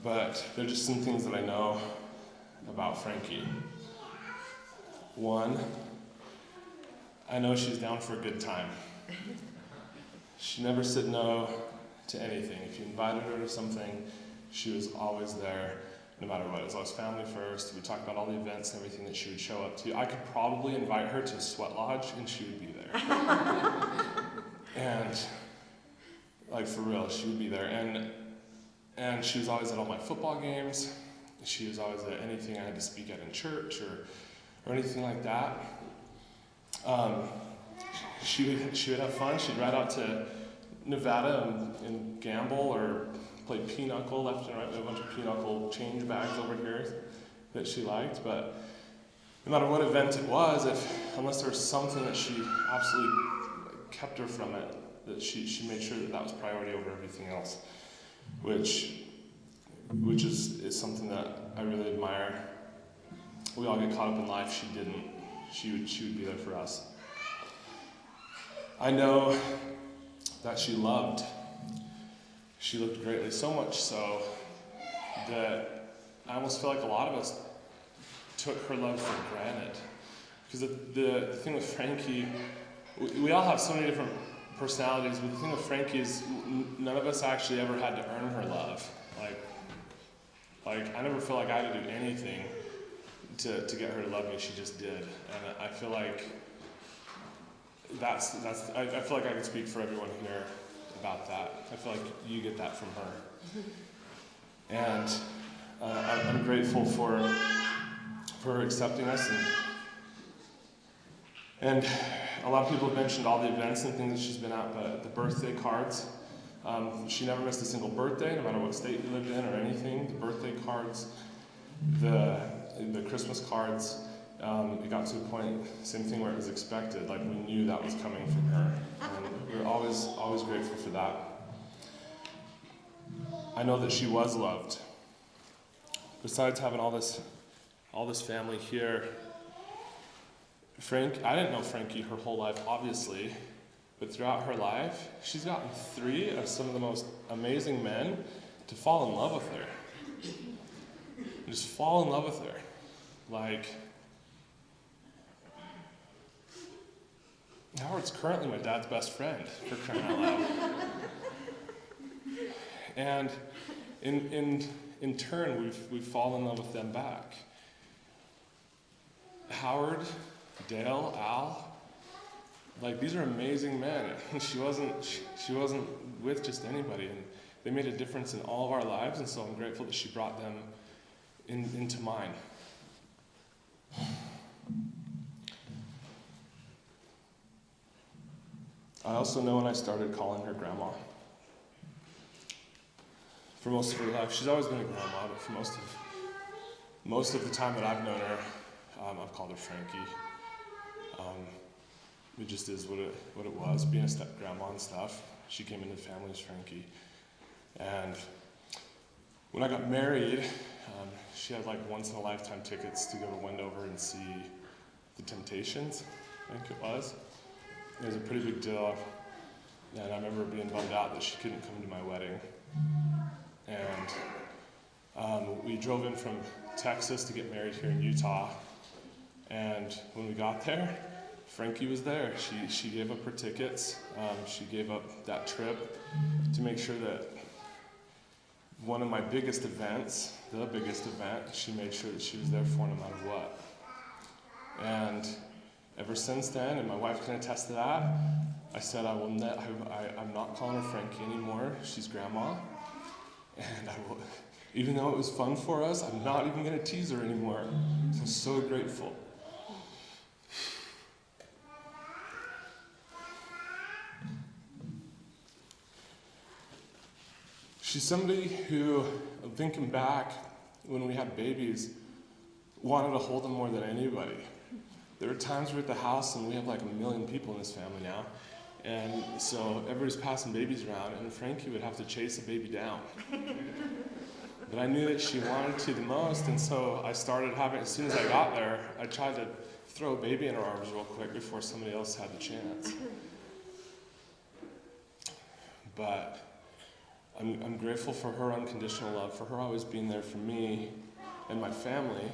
But there are just some things that I know about Frankie. One, I know she's down for a good time. She never said no to anything. If you invited her to something, she was always there, no matter what. It was always family first. We talked about all the events and everything that she would show up to. I could probably invite her to a sweat lodge, and she would be there. And, for real, she would be there. And she was always at all my football games. She was always at anything I had to speak at in church or anything like that. She would have fun. She'd ride out to Nevada and gamble or play pinochle left and right. We had a bunch of pinochle change bags over here that she liked. But no matter what event it was, if unless there was something that she absolutely kept her from it, that she made sure that that was priority over everything else, which is something that I really admire. We all get caught up in life. She didn't. She would be there for us. I know that she loved. She loved greatly, so much so that I almost feel like a lot of us took her love for granted. Because the thing with Frankie, we all have so many different personalities, but the thing with Frankie is none of us actually ever had to earn her love. Like I never felt like I had to do anything to get her to love me. She just did, and I feel like I feel like I can speak for everyone here about that. I feel like you get that from her, and I'm grateful for her accepting us. And a lot of people have mentioned all the events and things that she's been at, but the birthday cards, she never missed a single birthday, no matter what state you lived in or anything. The birthday cards, the Christmas cards, it got to a point, same thing where it was expected, like we knew that was coming from her. And we were always grateful for that. I know that she was loved. Besides having all this family here, I didn't know Frankie her whole life, obviously, but throughout her life, she's gotten 3 of some of the most amazing men to fall in love with her. Just fall in love with her. Like, Howard's currently my dad's best friend, for crying out loud. And in turn, we've fallen in love with them back. Howard, Dale, Al, like these are amazing men. She wasn't with just anybody, and they made a difference in all of our lives, and so I'm grateful that she brought them into mine. I also know when I started calling her grandma. For most of her life, she's always been a grandma, but for most of the time that I've known her, I've called her Frankie. It just is what it was, being a step-grandma and stuff. She came into the family as Frankie. And when I got married, she had like once-in-a-lifetime tickets to go to Wendover and see the Temptations, I think it was. It was a pretty big deal. And I remember being bummed out that she couldn't come to my wedding. And we drove in from Texas to get married here in Utah. And when we got there, Frankie was there. She gave up her tickets. She gave up that trip to make sure that one of my biggest events, the biggest event, she made sure that she was there for no matter what. And ever since then, and my wife can attest to that, I said I'm not calling her Frankie anymore. She's grandma. And even though it was fun for us, I'm not even going to tease her anymore. So I'm so grateful. She's somebody who, thinking back, when we had babies, wanted to hold them more than anybody. There were times we're at the house and we have like 1 million people in this family now. And so everybody's passing babies around and Frankie would have to chase a baby down. But I knew that she wanted to the most, and so I started having, as soon as I got there, I tried to throw a baby in her arms real quick before somebody else had the chance. But I'm grateful for her unconditional love, for her always being there for me and my family,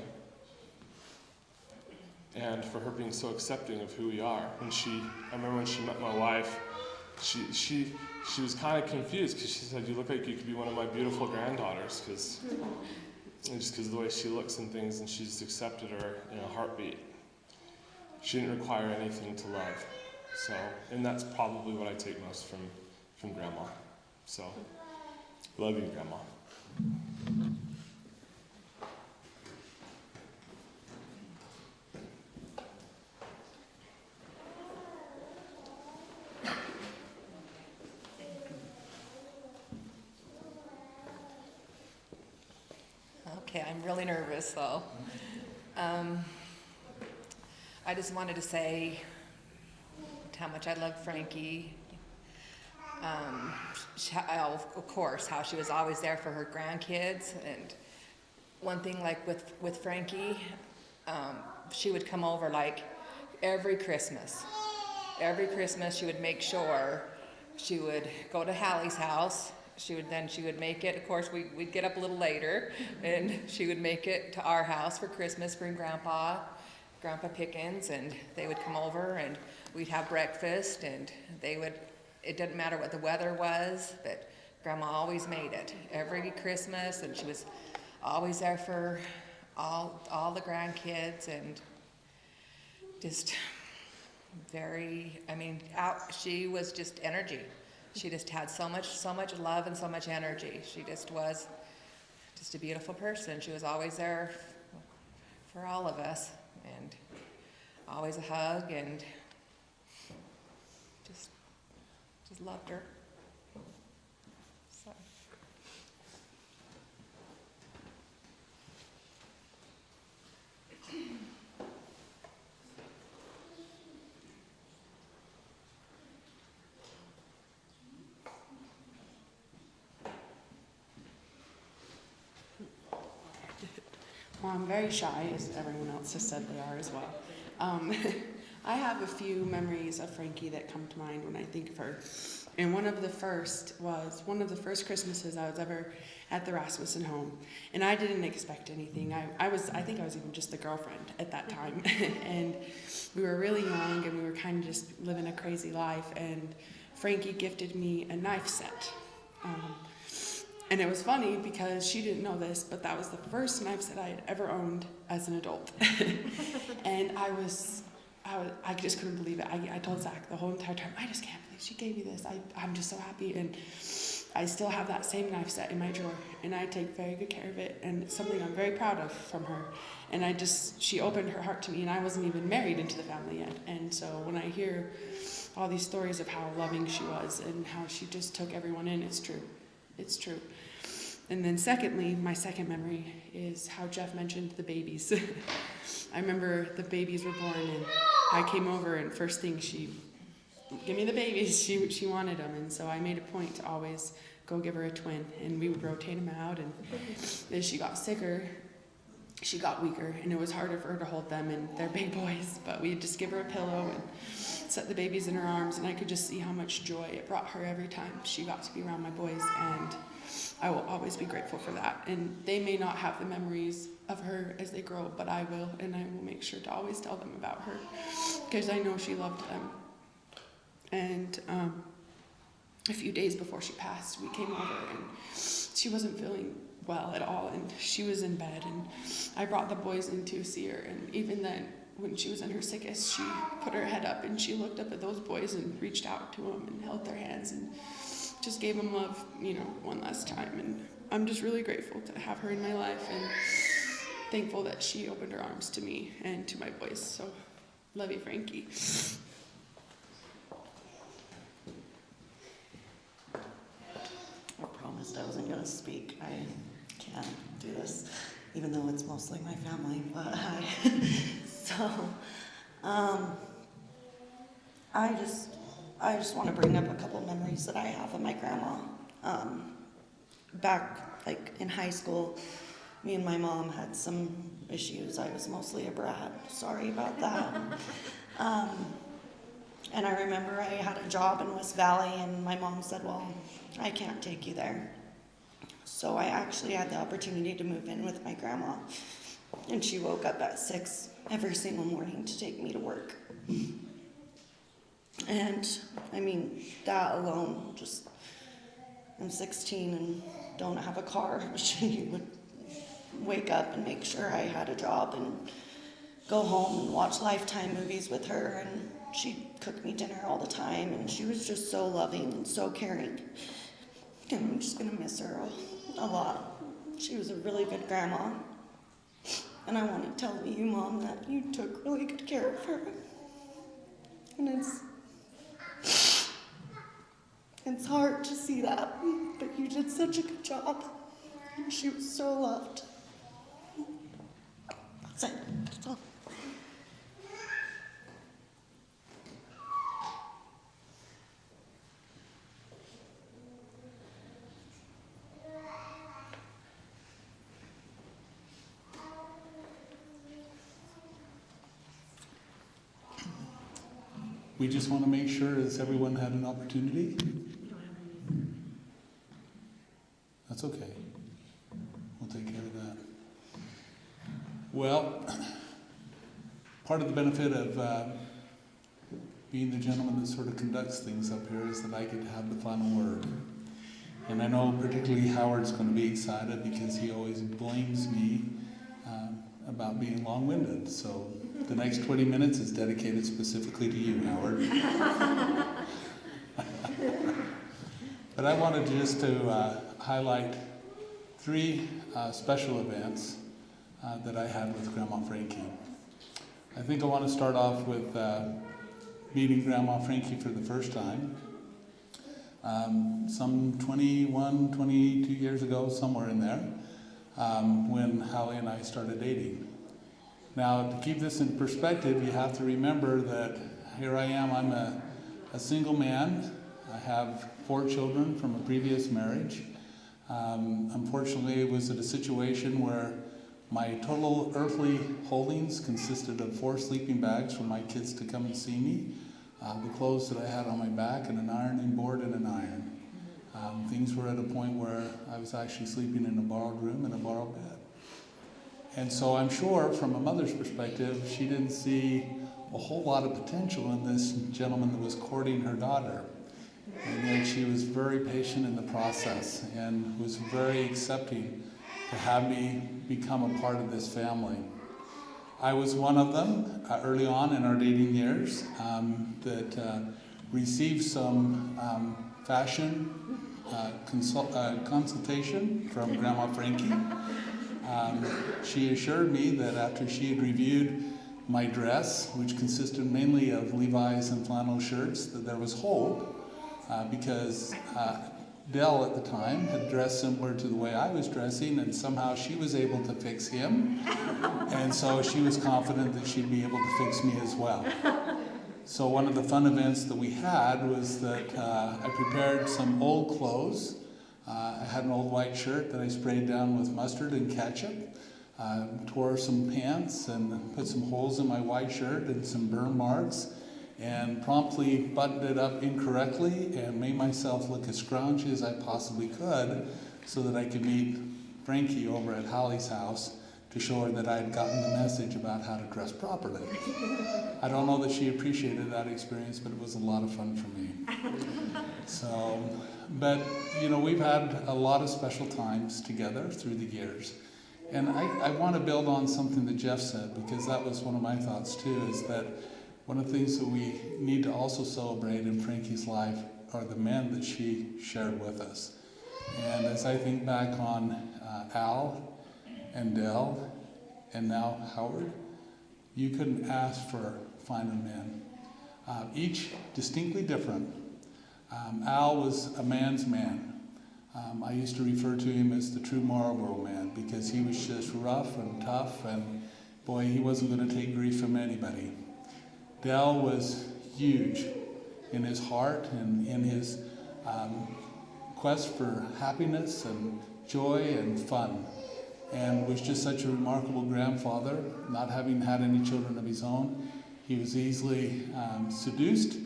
and for her being so accepting of who we are. I remember when she met my wife, she was kind of confused because she said, "You look like you could be one of my beautiful granddaughters," just because of the way she looks and things, and she just accepted her in a heartbeat. She didn't require anything to love. So, and that's probably what I take most from Grandma. So, love you, Grandma. Okay, I'm really nervous though. I I just wanted to say how much I love Frankie. Of course, how she was always there for her grandkids. And one thing, like with Frankie, she would come over like every Christmas. Every Christmas, she would make sure she would go to Hallie's house. She would make it. Of course, we'd get up a little later, and she would make it to our house for Christmas. Bring Grandpa Pickens, and they would come over, and we'd have breakfast, and they would. It didn't matter what the weather was, but Grandma always made it every Christmas, and she was always there for all the grandkids, and just she was just energy. She just had so much love and so much energy. She just was just a beautiful person. She was always there for all of us, and always a hug, and just loved her. So. Well, I'm very shy, as everyone else has said they are as well. I have a few memories of Frankie that come to mind when I think of her. And one of the first Christmases I was ever at the Rasmussen home. And I didn't expect anything. I think I was even just the girlfriend at that time. And we were really young, and we were kind of just living a crazy life. And Frankie gifted me a knife set. And it was funny because she didn't know this, but that was the first knife set I had ever owned as an adult. And I just couldn't believe it. I told Zach the whole entire time, I just can't believe she gave me this. I'm just so happy. And I still have that same knife set in my drawer, and I take very good care of it. And it's something I'm very proud of from her. And she opened her heart to me, and I wasn't even married into the family yet. And so when I hear all these stories of how loving she was and how she just took everyone in, it's true. It's true. And then secondly, my second memory is how Jeff mentioned the babies. I remember the babies were born, and I came over, and first thing give me the babies. She wanted them, and so I made a point to always go give her a twin, and we would rotate them out. And as she got sicker, she got weaker, and it was harder for her to hold them, and they're big boys. But we'd just give her a pillow and set the babies in her arms, and I could just see how much joy it brought her every time she got to be around my boys, and I will always be grateful for that. And they may not have the memories of her as they grow, but I will, and I will make sure to always tell them about her, because I know she loved them. And a few days before she passed, we came over, and she wasn't feeling well at all, and she was in bed, and I brought the boys in to see her. And even then, when she was in her sickest, she put her head up, and she looked up at those boys and reached out to them and held their hands and just gave them love, one last time. And I'm just really grateful to have her in my life, and thankful that she opened her arms to me and to my boys. So, love you, Frankie. I promised I wasn't going to speak. I can't do this, even though it's mostly my family. But I just want to bring up a couple memories that I have of my grandma. Back in high school, me and my mom had some issues. I was mostly a brat. Sorry about that. And I remember I had a job in West Valley, and my mom said, well, I can't take you there. So I actually had the opportunity to move in with my grandma, and she woke up at 6 every single morning to take me to work. And that alone, I'm 16 and don't have a car. She would wake up and make sure I had a job and go home and watch Lifetime movies with her, and she'd cook me dinner all the time, and she was just so loving and so caring. And I'm just gonna miss her a lot. She was a really good grandma. And I want to tell you, Mom, that you took really good care of her. And it's hard to see that, but you did such a good job. And she was so loved. That's it. That's all. we just want to make sure as everyone had an opportunity. That's okay. We'll take care of that. Well, part of the benefit of being the gentleman that sort of conducts things up here is that I get to have the final word. And I know particularly Howard's going to be excited because he always blames me about being long-winded. So the next 20 minutes is dedicated specifically to you, Howard. But I wanted just to highlight 3 special events that I had with Grandma Frankie. I think I want to start off with meeting Grandma Frankie for the first time. Some 21, 22 years ago, somewhere in there, when Hallie and I started dating. Now, to keep this in perspective, you have to remember that here I am, I'm a single man. I have 4 children from a previous marriage. Unfortunately, it was at a situation where my total earthly holdings consisted of 4 sleeping bags for my kids to come and see me, the clothes that I had on my back, and an ironing board and an iron. Things were at a point where I was actually sleeping in a borrowed room and a borrowed bed. And so I'm sure from a mother's perspective, she didn't see a whole lot of potential in this gentleman that was courting her daughter. And yet she was very patient in the process and was very accepting to have me become a part of this family. I was one of them early on in our dating years that received some fashion consultation from Grandma Frankie. She assured me that after she had reviewed my dress, which consisted mainly of Levi's and flannel shirts, that there was hope because Dell at the time had dressed similar to the way I was dressing, and somehow she was able to fix him, and so she was confident that she'd be able to fix me as well. So one of the fun events that we had was that I prepared some old clothes. I had an old white shirt that I sprayed down with mustard and ketchup, tore some pants and put some holes in my white shirt and some burn marks, and promptly buttoned it up incorrectly and made myself look as scroungy as I possibly could so that I could meet Frankie over at Hallie's house to show her that I had gotten the message about how to dress properly. I don't know that she appreciated that experience, but it was a lot of fun for me. So, but you know, we've had a lot of special times together through the years. And I want to build on something that Jeff said, because that was one of my thoughts too, is that one of the things that we need to also celebrate in Frankie's life are the men that she shared with us. And as I think back on Al and Dell and now Howard, you couldn't ask for finer men. Each distinctly different. Al was a man's man. I used to refer to him as the true Marlboro man because he was just rough and tough, and boy, he wasn't going to take grief from anybody. Dell was huge in his heart and in his quest for happiness and joy and fun, and was just such a remarkable grandfather, not having had any children of his own. He was easily seduced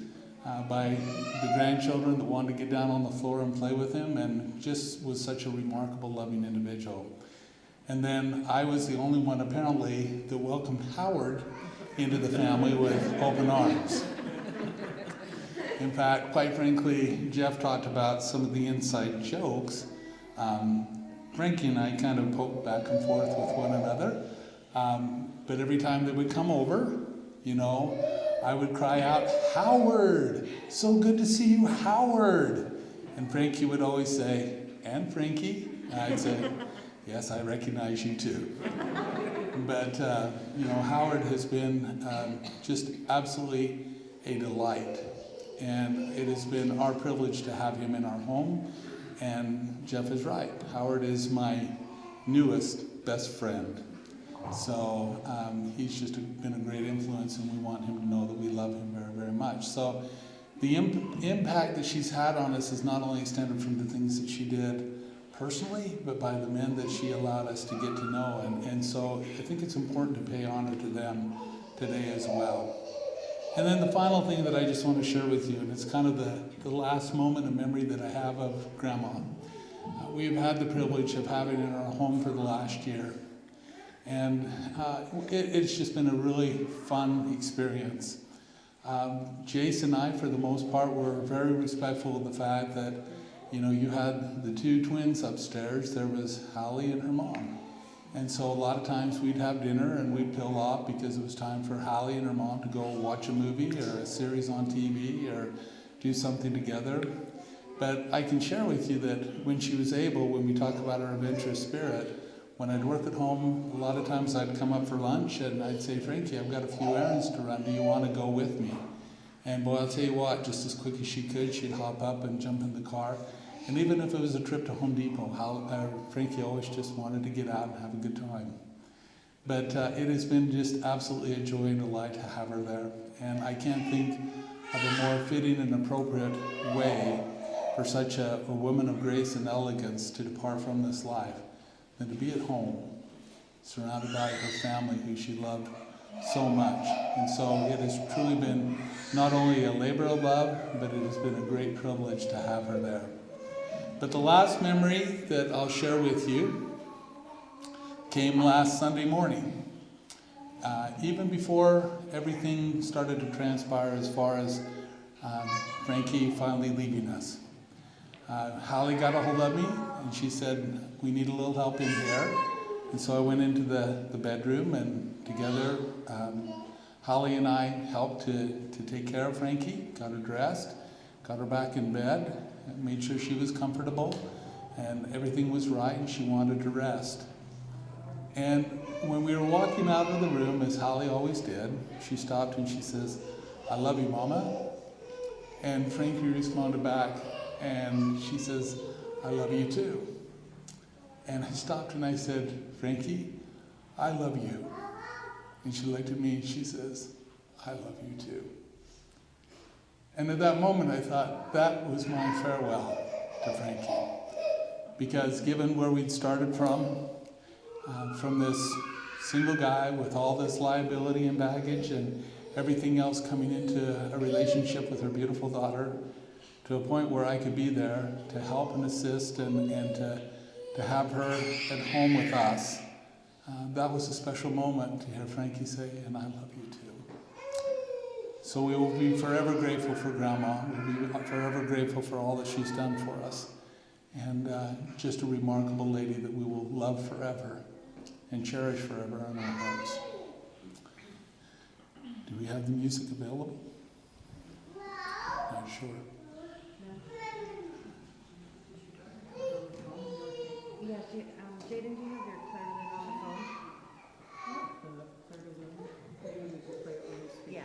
by the grandchildren that wanted to get down on the floor and play with him, and just was such a remarkable, loving individual. And then I was the only one, apparently, that welcomed Howard into the family with open arms. In fact, quite frankly, Jeff talked about some of the inside jokes. Frankie and I kind of poked back and forth with one another, but every time they would come over, you know, I would cry out, "Howard, so good to see you, Howard." And Frankie would always say, "And Frankie?" And I'd say, "Yes, I recognize you too." But, you know, Howard has been just absolutely a delight. And it has been our privilege to have him in our home. And Jeff is right. Howard is my newest best friend. So he's just been a great influence, and we want him to know that we love him very, very much. So the impact that she's had on us is not only extended from the things that she did personally, but by the men that she allowed us to get to know. And so I think it's important to pay honor to them today as well. And then the final thing that I just want to share with you, and it's kind of the last moment of memory that I have of Grandma. We've had the privilege of having her in our home for the last year. And it's just been a really fun experience. Jace and I, for the most part, were very respectful of the fact that, you know, you had the two twins upstairs. There was Hallie and her mom. And so a lot of times we'd have dinner and we'd peel off because it was time for Hallie and her mom to go watch a movie or a series on TV or do something together. But I can share with you that when she was able, when we talk about her adventurous spirit, when I'd work at home, a lot of times I'd come up for lunch and I'd say, Frankie, I've got a few errands to run. Do you want to go with me? And boy, I'll tell you what, just as quick as she could, she'd hop up and jump in the car. And even if it was a trip to Home Depot, Frankie always just wanted to get out and have a good time. But it has been just absolutely a joy and delight to have her there. And I can't think of a more fitting and appropriate way for such a woman of grace and elegance to depart from this life than to be at home, surrounded by her family who she loved so much. And so it has truly been not only a labor of love, but it has been a great privilege to have her there. But the last memory that I'll share with you came last Sunday morning. Even before everything started to transpire as far as Frankie finally leaving us. Hallie got a hold of me and she said, we need a little help in here. And so I went into the bedroom and together Hallie and I helped to take care of Frankie, got her dressed, got her back in bed, made sure she was comfortable and everything was right and she wanted to rest. And when we were walking out of the room, as Hallie always did, she stopped and she says, I love you, Mama. And Frankie responded back and she says, I love you too. And I stopped and I said, Frankie, I love you. And she looked at me and she says, I love you too. And at that moment I thought that was my farewell to Frankie. Because given where we'd started from this single guy with all this liability and baggage and everything else coming into a relationship with her beautiful daughter, to a point where I could be there to help and assist and to have her at home with us. That was a special moment to hear Frankie say, and I love you too. So we will be forever grateful for Grandma. We'll be forever grateful for all that she's done for us. And just a remarkable lady that we will love forever and cherish forever in our hearts. Do we have the music available? Not sure. Yeah, Jaden, do you have your clarinet on the phone? Yeah.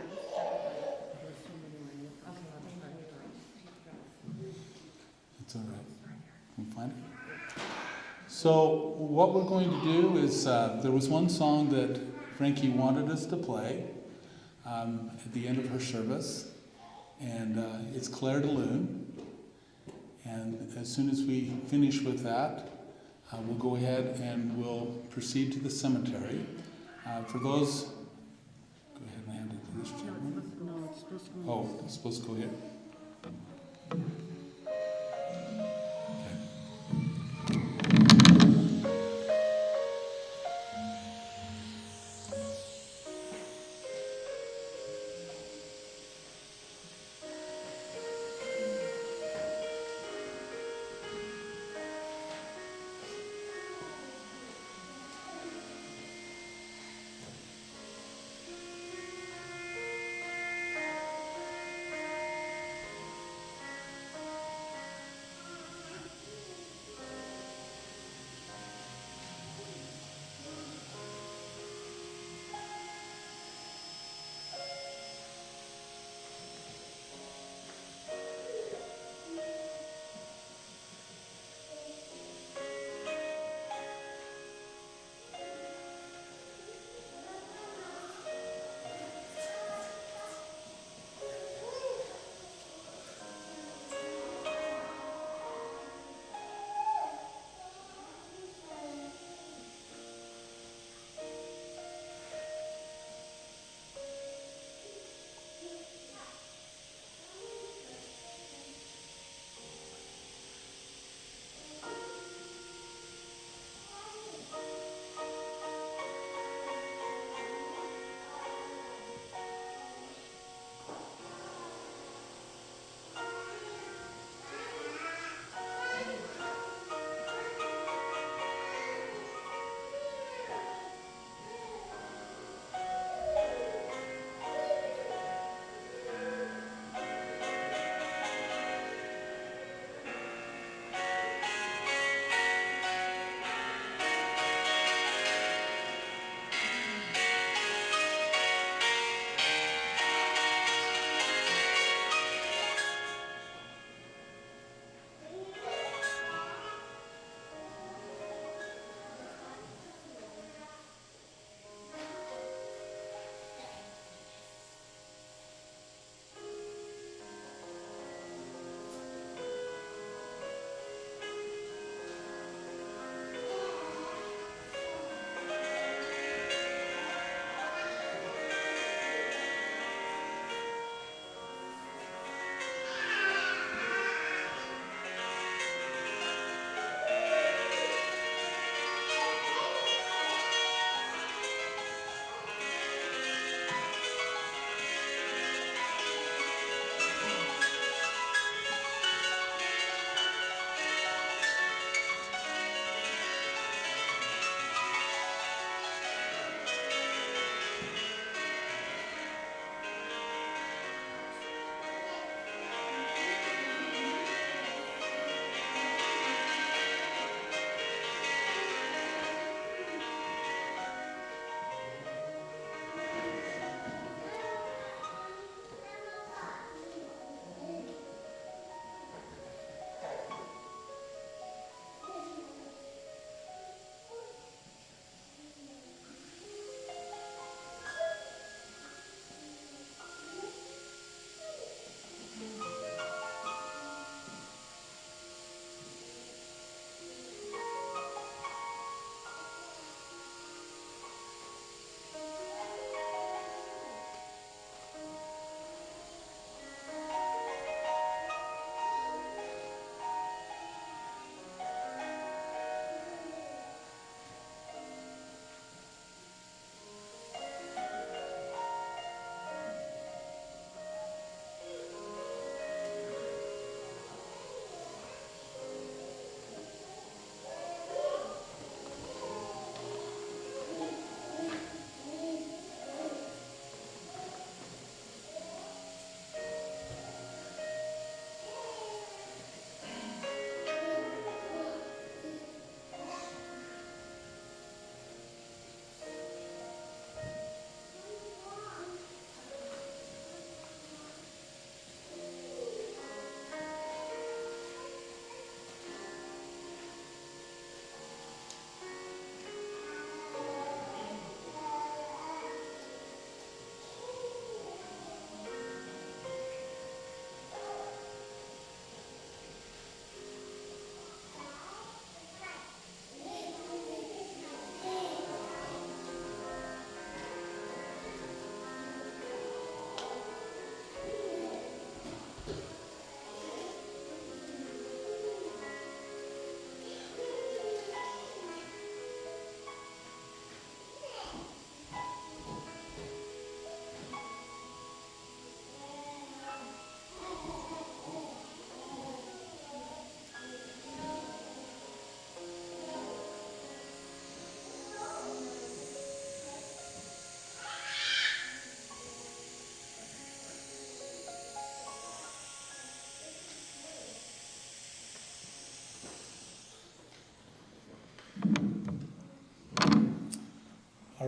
It's all right. Can we find it? So what we're going to do is, there was one song that Frankie wanted us to play at the end of her service, and it's Claire de Lune. And as soon as we finish with that, we'll go ahead and we'll proceed to the cemetery. For those, go ahead and hand it to this gentleman. No, it's supposed to go. Oh, it's supposed to go here?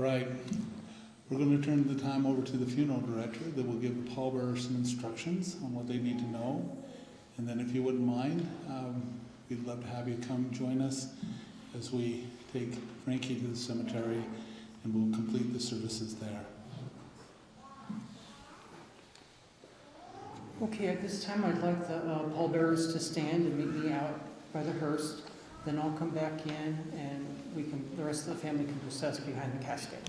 right. We're going to turn the time over to the funeral director that will give the pallbearers some instructions on what they need to know. And then if you wouldn't mind, we'd love to have you come join us as we take Frankie to the cemetery and we'll complete the services there. Okay, at this time I'd like the pallbearers to stand and meet me out by the hearse. Then I'll come back in and the rest of the family can process behind the casket.